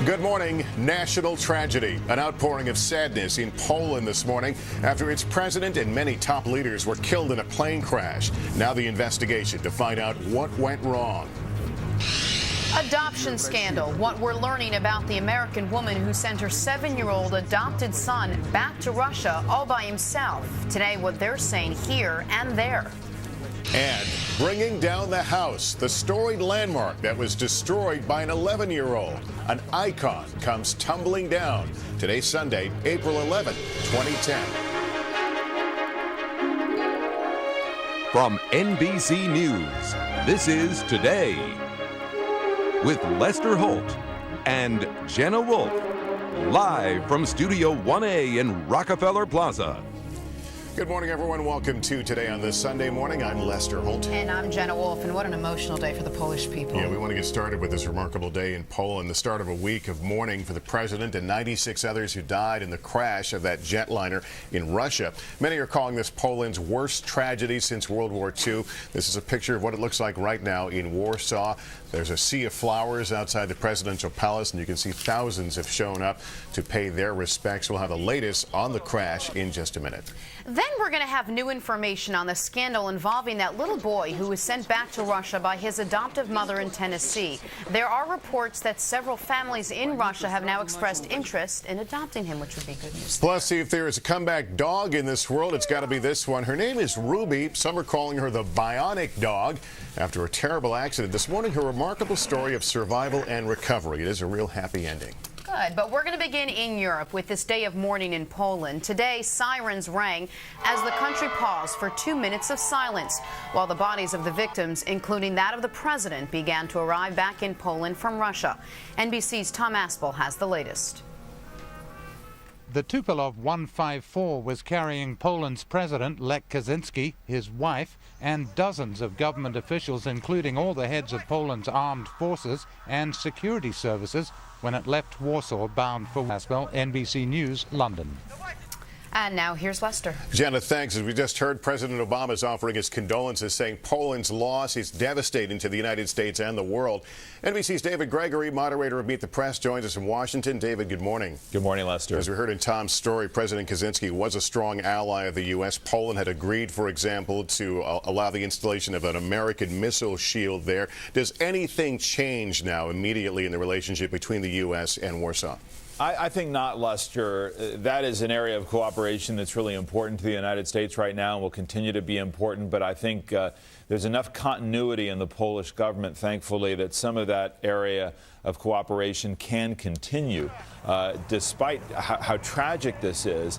Good morning. National tragedy. An outpouring of sadness in Poland this morning after its president and many top leaders were killed in a plane crash. Now the investigation to find out what went wrong. Adoption scandal. What we're learning about the American woman who sent her 7-year-old adopted son back to Russia all by himself. Today, what they're saying here and there. And bringing down the house, the storied landmark that was destroyed by an 11-year-old. An icon comes tumbling down. Today, Sunday, April 11, 2010. From NBC News, this is Today with Lester Holt and Jenna Wolf, live from Studio 1A in Rockefeller Plaza. Good morning, everyone. Welcome to Today on this Sunday morning. I'm Lester Holt. And I'm Jenna Wolf. And what an emotional day for the Polish people. Yeah, we want to get started with this remarkable day in Poland, the start of a week of mourning for the president and 96 others who died in the crash of that jetliner in Russia. Many are calling this Poland's worst tragedy since World War II. This is a picture of what it looks like right now in Warsaw. There's a sea of flowers outside the presidential palace, and you can see thousands have shown up to pay their respects. We'll have the latest on the crash in just a minute. Then we're going to have new information on the scandal involving that little boy who was sent back to Russia by his adoptive mother in Tennessee. There are reports that several families in Russia have now expressed interest in adopting him, which would be good news. Plus, see if there is a comeback dog in this world. It's got to be this one. Her name is Ruby. Some are calling her the bionic dog. After a terrible accident this morning, her remarkable story of survival and recovery. It is a real happy ending. Good, but we're going to begin in Europe with this day of mourning in Poland. Today, sirens rang as the country paused for 2 minutes of silence, while the bodies of the victims, including that of the president, began to arrive back in Poland from Russia. NBC's Tom Aspel has the latest. The Tupolev 154 was carrying Poland's president, Lech Kaczynski, his wife, and dozens of government officials, including all the heads of Poland's armed forces and security services, when it left Warsaw bound for Aspel, NBC News, London. And now here's Lester. Jenna, thanks. As we just heard, President Obama is offering his condolences, saying Poland's loss is devastating to the United States and the world. NBC's David Gregory, moderator of Meet the Press, joins us from Washington. David, good morning. Good morning, Lester. As we heard in Tom's story, President Kaczynski was a strong ally of the U.S. Poland had agreed, for example, to allow the installation of an American missile shield there. Does anything change now immediately in the relationship between the U.S. and Warsaw? I think not, Lester. That is an area of cooperation that's really important to the United States right now and will continue to be important. But I think there's enough continuity in the Polish government, thankfully, that some of that area of cooperation can continue, despite how tragic this is,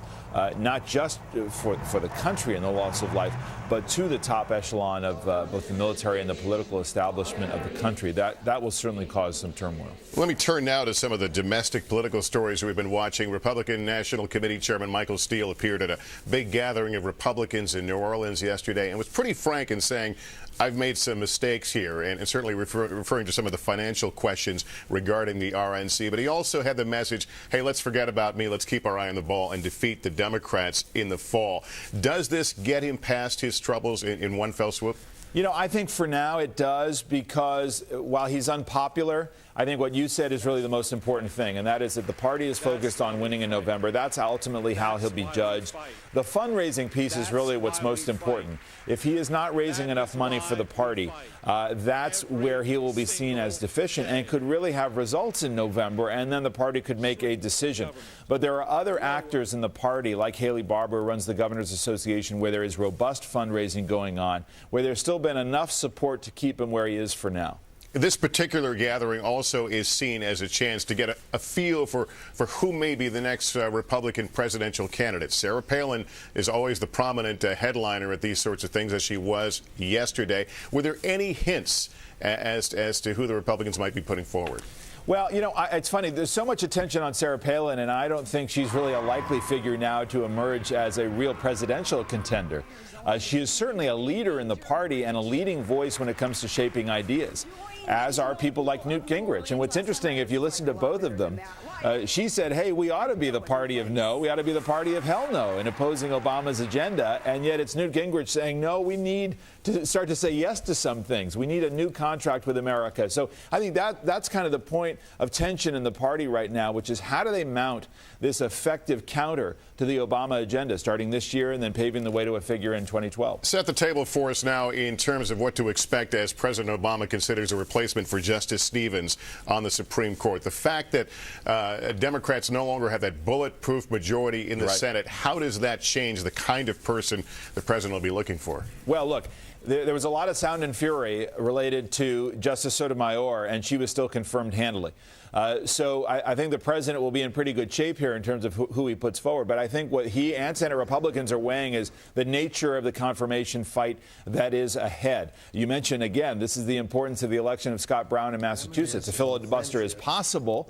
not just for the country and the loss of life, but to the top echelon of both the military and the political establishment of the country. That will certainly cause some turmoil. Let me turn now to some of the domestic political stories we've been watching. Republican National Committee Chairman Michael Steele appeared at a big gathering of Republicans in New Orleans yesterday and was pretty frank in saying, I've made some mistakes here, and certainly referring to some of the financial questions regarding the RNC. But he also had the message, hey, let's forget about me. Let's keep our eye on the ball and defeat the Democrats in the fall. Does this get him past his troubles in one fell swoop? You know, I think for now it does, because while he's unpopular, I think what you said is really the most important thing, and that is that the party is focused on winning in November. That's ultimately how he'll be judged. The fundraising piece is really what's most important. If he is not raising enough money for the party, that's where he will be seen as deficient and could really have results in November, and then the party could make a decision. But there are other actors in the party, like Haley Barbour, who runs the Governors Association, where there is robust fundraising going on, where there's still been enough support to keep him where he is for now. This particular gathering also is seen as a chance to get a feel for who may be the next Republican presidential candidate. Sarah Palin is always the prominent headliner at these sorts of things, as she was yesterday. Were there any hints as to who the Republicans might be putting forward? Well, you know, it's funny. There's so much attention on Sarah Palin, and I don't think she's really a likely figure now to emerge as a real presidential contender. She is certainly a leader in the party and a leading voice when it comes to shaping ideas, as are people like Newt Gingrich. And what's interesting, if you listen to both of them, she said, hey, we ought to be the party of no. We ought to be the party of hell no in opposing Obama's agenda. And yet it's Newt Gingrich saying, no, we need to start to say yes to some things. We need a new contract with America. So I think that's kind of the point point of tension in the party right now, which is how do they mount this effective counter to the Obama agenda starting this year and then paving the way to a figure in 2012. Set the table for us now in terms of what to expect as President Obama considers a replacement for Justice Stevens on the Supreme Court. The fact that Democrats no longer have that bulletproof majority in the Senate, how does that change the kind of person the president will be looking for? Well, look, there was a lot of sound and fury related to Justice Sotomayor, and she was still confirmed handily. So I think the president will be in pretty good shape here in terms of who he puts forward. But I think what he and Senate Republicans are weighing is the nature of the confirmation fight that is ahead. You mentioned, again, this is the importance of the election of Scott Brown in Massachusetts. A filibuster is possible.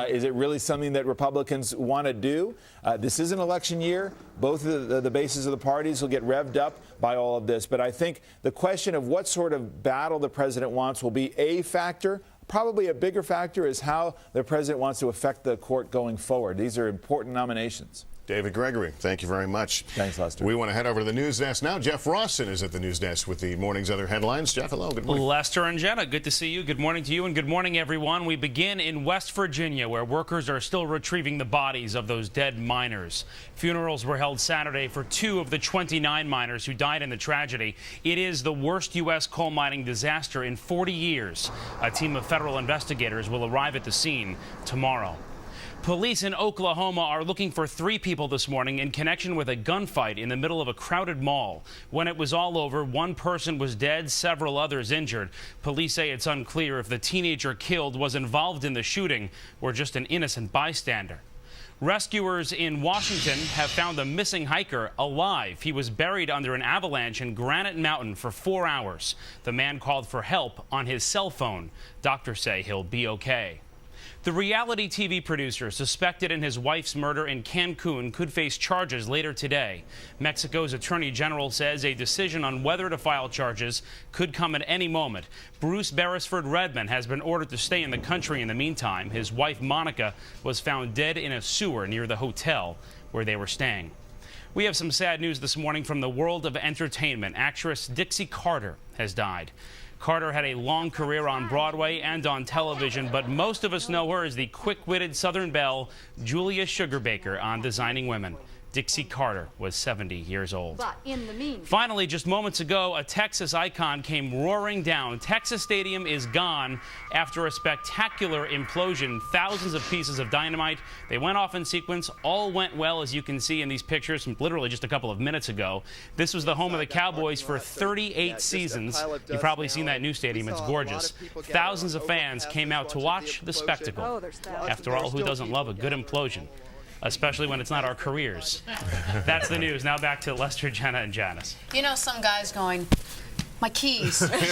Is it really something that Republicans want to do? This is an election year. Both of the bases of the parties will get revved up by all of this. But I think the question of what sort of battle the president wants will be a factor. Probably a bigger factor is how the president wants to affect the court going forward. These are important nominations. David Gregory, thank you very much. Thanks, Lester. We want to head over to the news desk now. Jeff Rawson is at the news desk with the morning's other headlines. Jeff, hello. Good morning. Lester and Jenna, good to see you. Good morning to you and good morning, everyone. We begin in West Virginia, where workers are still retrieving the bodies of those dead miners. Funerals were held Saturday for 2 of the 29 miners who died in the tragedy. It is the worst U.S. coal mining disaster in 40 years. A team of federal investigators will arrive at the scene tomorrow. Police in Oklahoma are looking for 3 people this morning in connection with a gunfight in the middle of a crowded mall. When it was all over, 1 person was dead, several others injured. Police say it's unclear if the teenager killed was involved in the shooting or just an innocent bystander. Rescuers in Washington have found a missing hiker alive. He was buried under an avalanche in Granite Mountain for 4 hours. The man called for help on his cell phone. Doctors say he'll be okay. The reality TV producer suspected in his wife's murder in Cancun could face charges later today. Mexico's attorney general says a decision on whether to file charges could come at any moment. Bruce Beresford Redman has been ordered to stay in the country in the meantime. His wife, Monica, was found dead in a sewer near the hotel where they were staying. We have some sad news this morning from the world of entertainment. Actress Dixie Carter has died. Carter had a long career on Broadway and on television, but most of us know her as the quick-witted Southern belle Julia Sugarbaker on Designing Women. Dixie Carter was 70 years old. But in the meantime, finally, just moments ago, a Texas icon came roaring down. Texas Stadium is gone after a spectacular implosion. Thousands of pieces of dynamite. They went off in sequence. All went well, as you can see in these pictures from literally just a couple of minutes ago. This was the home of the Cowboys for 38 seasons. You've probably seen that new stadium. It's gorgeous. Thousands of fans came out to watch the spectacle. After all, who doesn't love a good implosion? Especially when it's not our careers. That's the news. Now back to Lester, Jenna, and Janice. You know, some guys going, my keys. Darn it,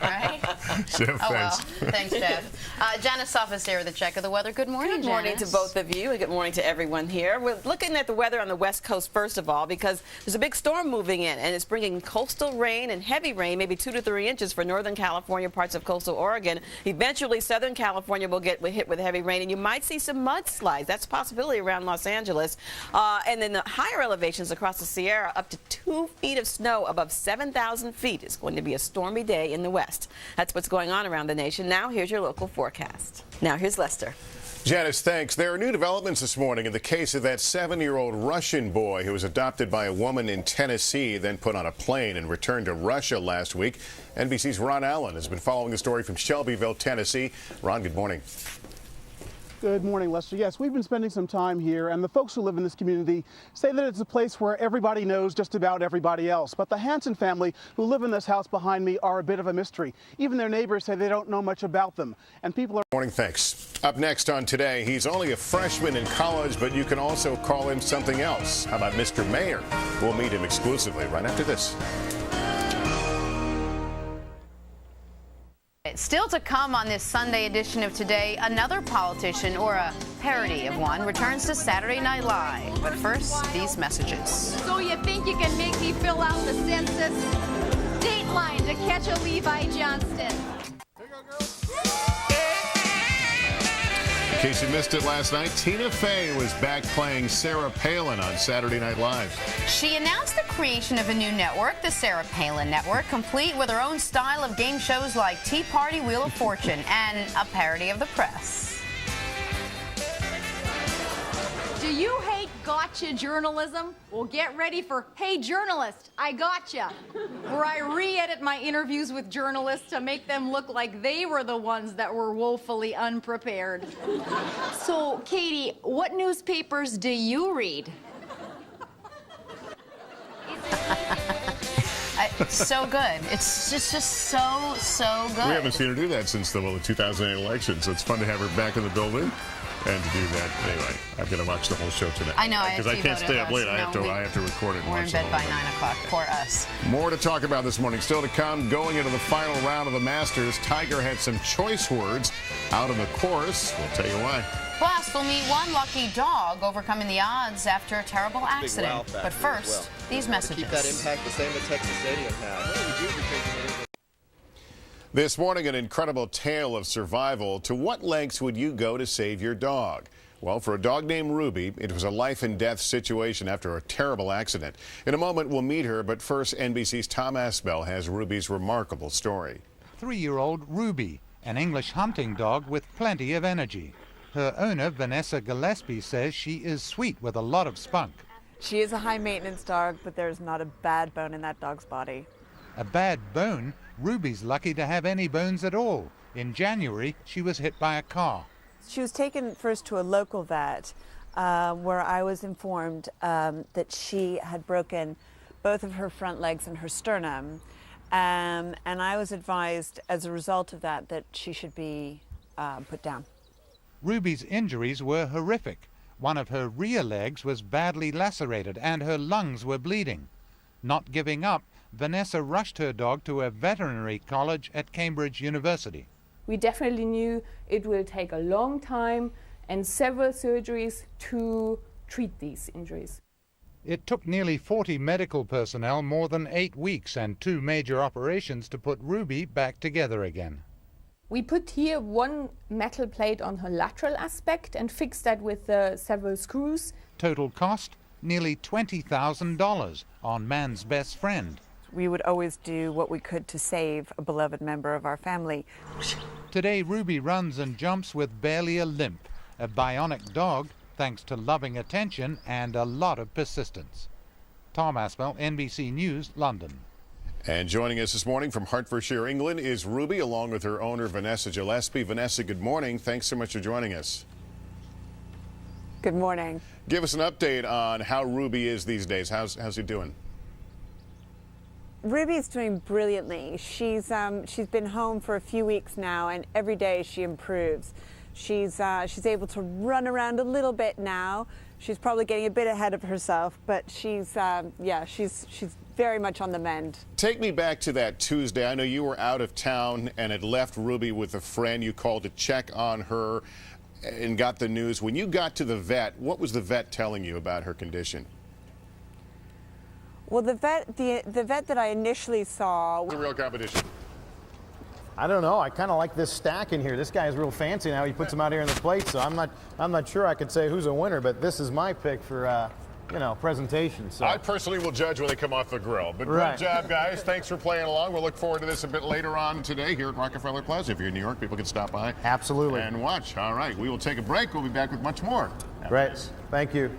right? Jeff, Oh, well. thanks. Thanks, Jeff. Janice Sophis here with a check of the weather. Good morning, Good morning Janice. to both of you, and good morning to everyone here. We're looking at the weather on the West Coast first of all, because there's a big storm moving in, and it's bringing coastal rain and heavy rain, maybe 2 to 3 inches for Northern California, parts of coastal Oregon. Eventually, Southern California will get hit with heavy rain, and you might see some mudslides. That's a possibility around Los Angeles. And then the higher elevations across the Sierra, up to 2 feet of snow above 7,000 feet. It's going to be a stormy day in the west. That's what's going on around the nation. Now, here's your local forecast. Now, here's Lester. Janice, thanks. There are new developments this morning in the case of that 7-year-old Russian boy who was adopted by a woman in Tennessee, then put on a plane and returned to Russia last week. NBC's Ron Allen has been following the story from Shelbyville, Tennessee. Ron, good morning. Good morning, Lester. Yes, we've been spending some time here, and the folks who live in this community say that it's a place where everybody knows just about everybody else. But the Hanson family who live in this house behind me are a bit of a mystery. Even their neighbors say they don't know much about them. And people are... Morning, thanks. Up next on Today, he's only a freshman in college, but you can also call him something else. How about Mr. Mayor? We'll meet him exclusively right after this. Still to come on this Sunday edition of Today, another politician, or a parody of one, returns to Saturday Night Live. But first, these messages. so you think you can make me fill out the census? Dateline to catch a Levi Johnston. In case you missed it last night, Tina Fey was back playing Sarah Palin on Saturday Night Live. She announced the creation of a new network, the Sarah Palin Network, complete with her own style of game shows like Tea Party, Wheel of Fortune, and a parody of the press. Do you hate gotcha journalism? Well, get ready for Hey Journalist, I Gotcha, where I re-edit my interviews with journalists to make them look like they were the ones that were woefully unprepared. So, Katie, what newspapers do you read? It's so good. It's just so good. We haven't seen her do that since the 2008 election, so it's fun to have her back in the building and to do that. Anyway, I've got to watch the whole show tonight. I know, because I can't stay up late. I have to record it. And We're watch in bed the by whole 9 o'clock. Poor us. More to talk about this morning. Still to come, going into the final round of the Masters, Tiger had some choice words out on the course. We'll tell you why. Plus, we'll meet one lucky dog overcoming the odds after a terrible accident. But first, these messages. Keep that impact the same that Texas Stadium had. This morning, an incredible tale of survival. To what lengths would you go to save your dog? Well, for a dog named Ruby, it was a life and death situation after a terrible accident. In a moment, we'll meet her, but first, NBC's Tom Aspell has Ruby's remarkable story. 3-year-old Ruby, an English hunting dog with plenty of energy. Her owner, Vanessa Gillespie, says she is sweet with a lot of spunk. She is a high-maintenance dog, but there's not a bad bone in that dog's body. A bad bone? Ruby's lucky to have any bones at all. In January, she was hit by a car. She was taken first to a local vet, where I was informed that she had broken both of her front legs and her sternum. And I was advised, as a result of that, that she should be put down. Ruby's injuries were horrific. One of her rear legs was badly lacerated and her lungs were bleeding. Not giving up, Vanessa rushed her dog to a veterinary college at Cambridge University. We definitely knew it will take a long time and several surgeries to treat these injuries. It took nearly 40 medical personnel, more than 8 weeks and 2 major operations to put Ruby back together again. We put here one metal plate on her lateral aspect and fixed that with several screws. Total cost? Nearly $20,000 on man's best friend. We would always do what we could to save a beloved member of our family. Today, Ruby runs and jumps with barely a limp. A bionic dog, thanks to loving attention and a lot of persistence. Tom Aspell, NBC News, London. And joining us this morning from Hertfordshire, England, is Ruby, along with her owner, Vanessa Gillespie. Vanessa, good morning. Thanks so much for joining us. Good morning. Give us an update on how Ruby is these days. How's he doing? Ruby's doing brilliantly. She's been home for a few weeks now, and every day she improves. She's able to run around a little bit now. She's probably getting a bit ahead of herself, but she's very much on the mend. Take me back to that Tuesday. I know you were out of town and had left Ruby with a friend. You called to check on her and got the news. When you got to the vet, what was the vet telling you about her condition? Well, the vet that I initially saw was a real competition. I don't know. I kind of like this stack in here. This guy is real fancy now. He puts them out here on the plate, so I'm not sure I could say who's a winner, but this is my pick for presentation. So I personally will judge when they come off the grill. But right. Good job, guys. Thanks for playing along. We'll look forward to this a bit later on today here at Rockefeller Plaza. If you're in New York, people can stop by. Absolutely. And watch. All right. We will take a break. We'll be back with much more. Great. Thank you.